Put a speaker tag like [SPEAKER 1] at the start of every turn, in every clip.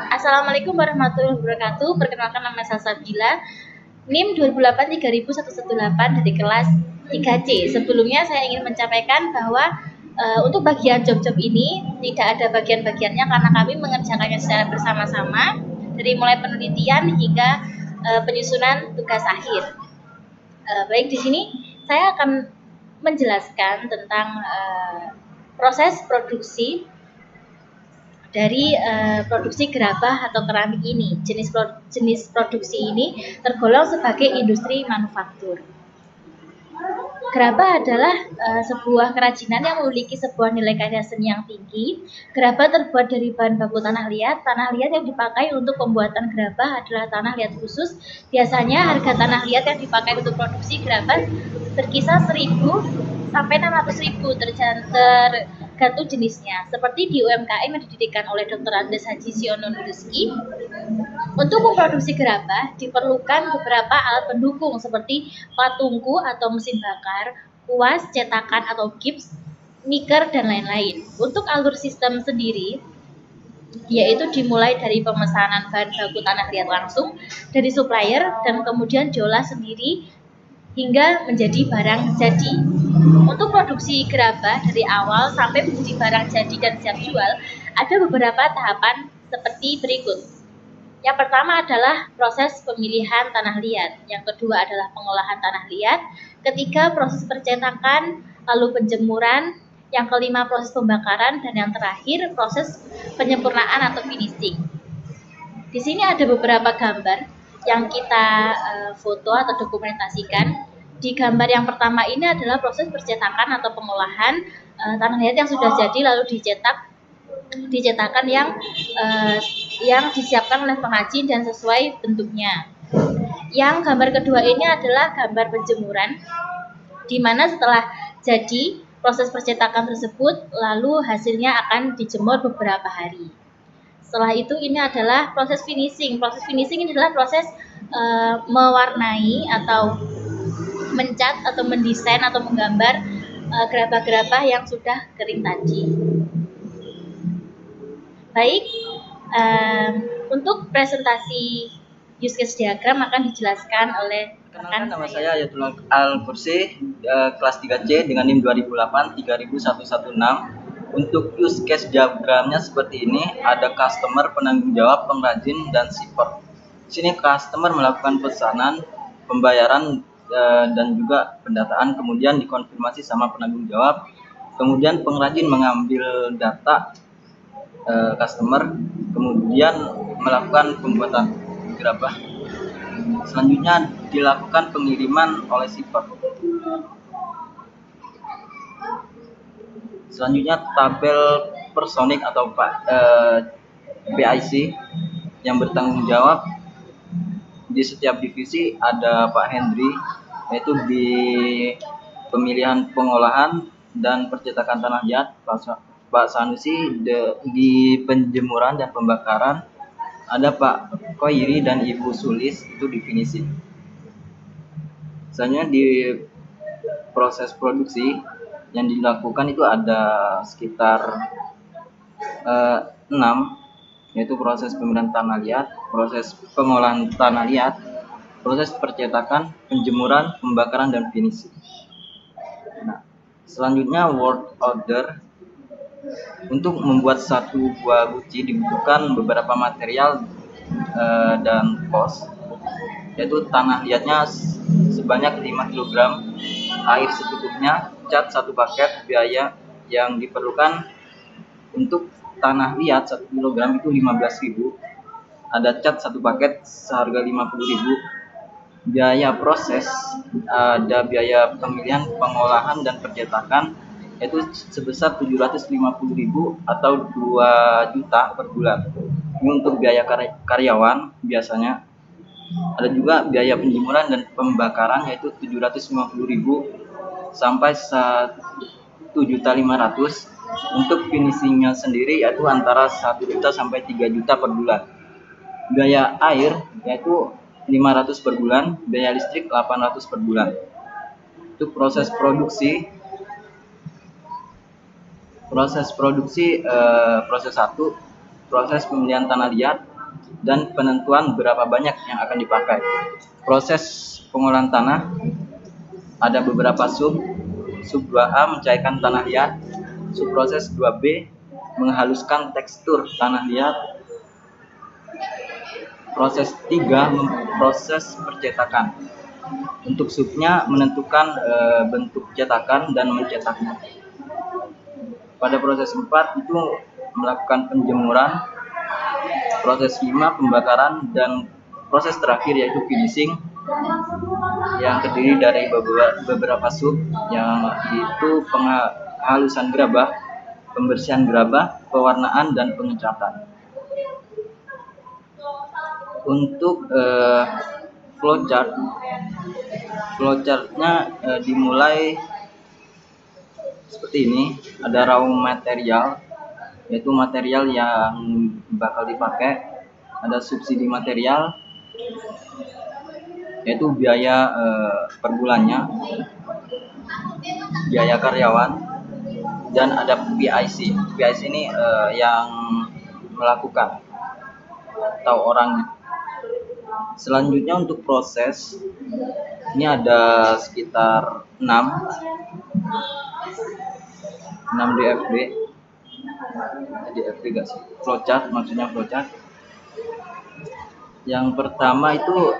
[SPEAKER 1] Assalamualaikum warahmatullahi wabarakatuh. Perkenalkan, nama saya Sabila, NIM 2008-30118 dari kelas 3C. Sebelumnya saya ingin menyampaikan bahwa untuk bagian job-job ini tidak ada bagian-bagiannya karena kami mengerjakannya secara bersama-sama dari mulai penelitian hingga penyusunan tugas akhir. Baik, di sini saya akan menjelaskan tentang proses produksi dari produksi gerabah atau keramik ini. Jenis produksi ini tergolong sebagai industri manufaktur. Gerabah adalah sebuah kerajinan yang memiliki sebuah nilai karya seni yang tinggi. Gerabah terbuat dari bahan baku tanah liat. Tanah liat yang dipakai untuk pembuatan gerabah adalah tanah liat khusus. Biasanya harga tanah liat yang dipakai untuk produksi gerabah berkisar 1.000 sampai 600.000 tergantung jenisnya. Seperti di UMKM yang didirikan oleh Dr. Andes Haji Siono Nuduski, untuk memproduksi gerabah diperlukan beberapa alat pendukung seperti patungku atau mesin bakar, kuas, cetakan atau gips, niker, dan lain-lain. Untuk alur sistem sendiri, yaitu dimulai dari pemesanan bahan baku tanah liat langsung dari supplier dan kemudian diolah sendiri hingga menjadi barang jadi. Untuk produksi gerabah dari awal sampai menjadi barang jadi dan siap jual, ada beberapa tahapan seperti berikut. Yang pertama adalah proses pemilihan tanah liat, yang kedua adalah pengolahan tanah liat, ketiga proses percetakan, lalu penjemuran, yang kelima proses pembakaran, dan yang terakhir proses penyempurnaan atau finishing. Di sini ada beberapa gambar yang kita foto atau dokumentasikan. Di gambar yang pertama ini adalah proses percetakan atau pengolahan tanah liat yang sudah jadi lalu dicetakan yang disiapkan oleh pengrajin dan sesuai bentuknya. Yang gambar kedua ini adalah gambar penjemuran, di mana setelah jadi proses percetakan tersebut lalu hasilnya akan dijemur beberapa hari. Setelah itu ini adalah proses finishing. Proses finishing ini adalah proses mewarnai atau mencat atau mendesain atau menggambar gerabah-gerabah yang sudah kering tadi. Baik, untuk presentasi use case diagram akan dijelaskan oleh rekan
[SPEAKER 2] nama saya Ayatullah Al-Kursi, kelas 3C dengan NIM 2008-30116. Untuk use case diagramnya seperti ini, ada customer, penanggung jawab, pengrajin, dan shipper. Di sini customer melakukan pesanan, pembayaran, dan juga pendataan, kemudian dikonfirmasi sama penanggung jawab. Kemudian pengrajin mengambil data customer, kemudian melakukan pembuatan gerabah. Selanjutnya dilakukan pengiriman oleh shipper. Selanjutnya tabel personik atau PIC yang bertanggung jawab di setiap divisi ada Pak Hendri, yaitu di pemilihan pengolahan dan percetakan tanah liat, Pak Sanusi di penjemuran dan pembakaran, ada Pak Koiri dan Ibu Sulis itu di finishing. Misalnya di proses produksi yang dilakukan itu ada sekitar 6, yaitu proses pemilihan tanah liat, proses pengolahan tanah liat, proses percetakan, penjemuran, pembakaran, dan finishing. Nah, selanjutnya work order. Untuk membuat satu buah guci dibutuhkan beberapa material dan kos, yaitu tanah liatnya sebanyak 5 kg, air secukupnya, cat 1 paket. Biaya yang diperlukan untuk tanah liat 1 kg itu 15.000, ada cat 1 paket seharga 50.000. Biaya proses ada biaya pemilihan, pengolahan, dan percetakan yaitu sebesar 750.000 atau 2 juta per bulan. Ini untuk biaya karyawan biasanya. Ada juga biaya penjemuran dan pembakaran yaitu 750.000 sampai 1.500.000. Untuk finishingnya sendiri yaitu antara 1 juta sampai 3 juta per bulan. Biaya air yaitu 500 per bulan, biaya listrik 800 per bulan. Untuk proses produksi proses 1 proses pemilihan tanah liat, dan penentuan berapa banyak yang akan dipakai. Proses pengolahan tanah ada beberapa sub 2A mencairkan tanah liat, subproses 2B menghaluskan tekstur tanah liat, proses 3 proses percetakan. Untuk subnya menentukan bentuk cetakan dan mencetaknya. Pada proses 4 itu melakukan penjemuran, proses 5 pembakaran, dan proses terakhir yaitu finishing yang terdiri dari beberapa sub, yang itu penghalusan gerabah, pembersihan gerabah, pewarnaan, dan pengecatan. Untuk flowchartnya dimulai seperti ini. Ada raw material, yaitu material yang bakal dipakai. Ada subsidi material, yaitu biaya per bulannya, biaya karyawan, dan ada PIC. PIC ini yang melakukan atau orangnya. Selanjutnya untuk proses ini ada sekitar 6 DFB. DFB gak sih? Flowchart, maksudnya flowchart. Yang pertama itu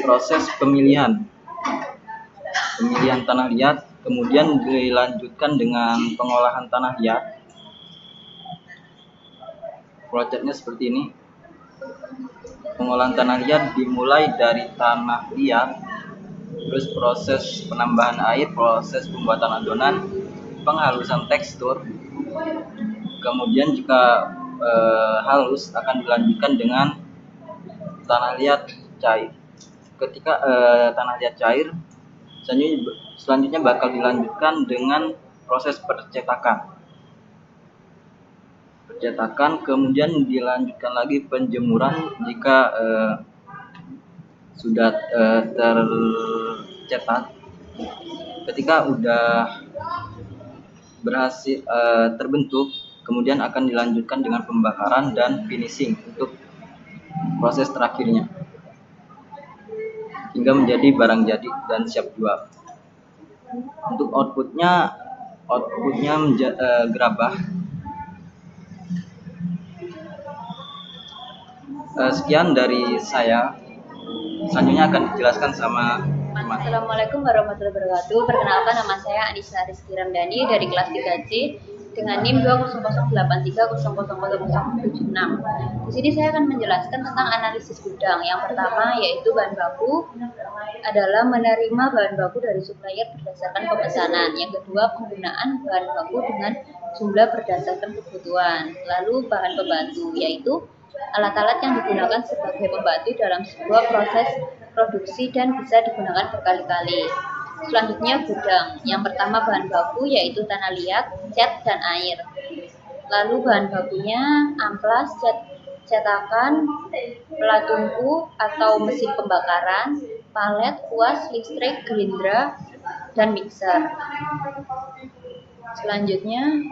[SPEAKER 2] proses pemilihan tanah liat, kemudian dilanjutkan dengan pengolahan tanah liat. Flowchartnya seperti ini. Pengolahan tanah liat dimulai dari tanah liat, terus proses penambahan air, proses pembuatan adonan, penghalusan tekstur, kemudian jika halus akan dilanjutkan dengan tanah liat cair. Ketika tanah liat cair, selanjutnya bakal dilanjutkan dengan proses percetakan, kemudian dilanjutkan lagi penjemuran jika sudah tercetak. Ketika udah berhasil terbentuk, kemudian akan dilanjutkan dengan pembakaran dan finishing untuk proses terakhirnya hingga menjadi barang jadi dan siap jual. Untuk outputnya gerabah. Sekian dari saya. Selanjutnya akan dijelaskan sama
[SPEAKER 1] Assalamualaikum warahmatullahi wabarakatuh. Perkenalkan, nama saya Anissa Rizky Ramdhani dari kelas 3C dengan NIM 20083000076. Di sini saya akan menjelaskan tentang analisis gudang. Yang pertama yaitu bahan baku adalah menerima bahan baku dari supplier berdasarkan pemesanan. Yang kedua, penggunaan bahan baku dengan jumlah berdasarkan kebutuhan. Lalu bahan pembantu yaitu alat-alat yang digunakan sebagai pembantu dalam sebuah proses produksi dan bisa digunakan berkali-kali. Selanjutnya gudang. Yang pertama bahan baku yaitu tanah liat, cat, dan air. Lalu bahan bakunya amplas, cetakan, pelat tungku atau mesin pembakaran, palet, kuas, listrik, gerindra, dan mixer. Selanjutnya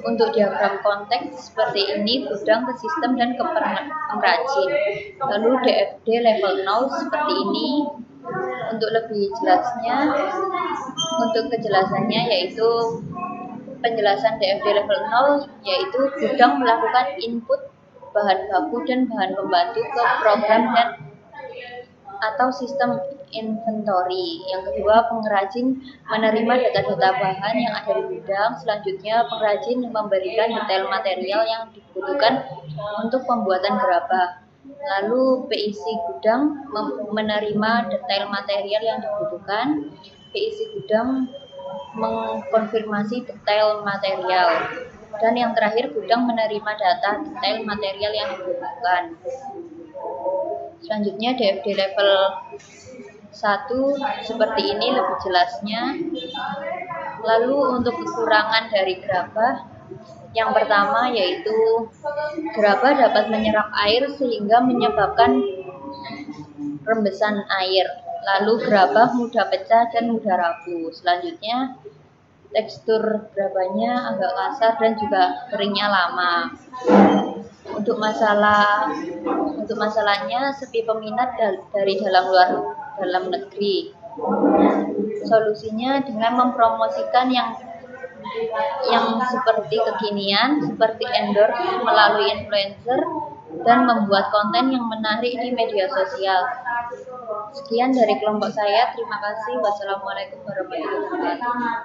[SPEAKER 1] untuk diagram konteks seperti ini, gudang ke sistem dan ke pengrajin. Lalu DFD level 0 seperti ini. Untuk lebih jelasnya, untuk kejelasannya yaitu penjelasan DFD level 0 yaitu gudang melakukan input bahan baku dan bahan pembantu ke program dan atau sistem inventory. Yang kedua, pengrajin menerima data-data bahan yang ada di gudang. Selanjutnya, pengrajin memberikan detail material yang dibutuhkan untuk pembuatan gerabah. Lalu PIC gudang menerima detail material yang dibutuhkan. PIC gudang mengkonfirmasi detail material. Dan yang terakhir, gudang menerima data detail material yang dibutuhkan. Selanjutnya DFD level 1 seperti ini lebih jelasnya. Lalu untuk kekurangan dari gerabah, yang pertama yaitu gerabah dapat menyerap air sehingga menyebabkan rembesan air. Lalu gerabah mudah pecah dan mudah rapuh. Selanjutnya
[SPEAKER 3] tekstur gerabahnya agak kasar dan juga keringnya lama. Untuk masalahnya sepi peminat dari dalam negeri. Solusinya dengan mempromosikan yang seperti kekinian, seperti endorse melalui influencer dan membuat konten yang menarik di media sosial. Sekian dari kelompok saya. Terima kasih. Wassalamualaikum warahmatullahi wabarakatuh.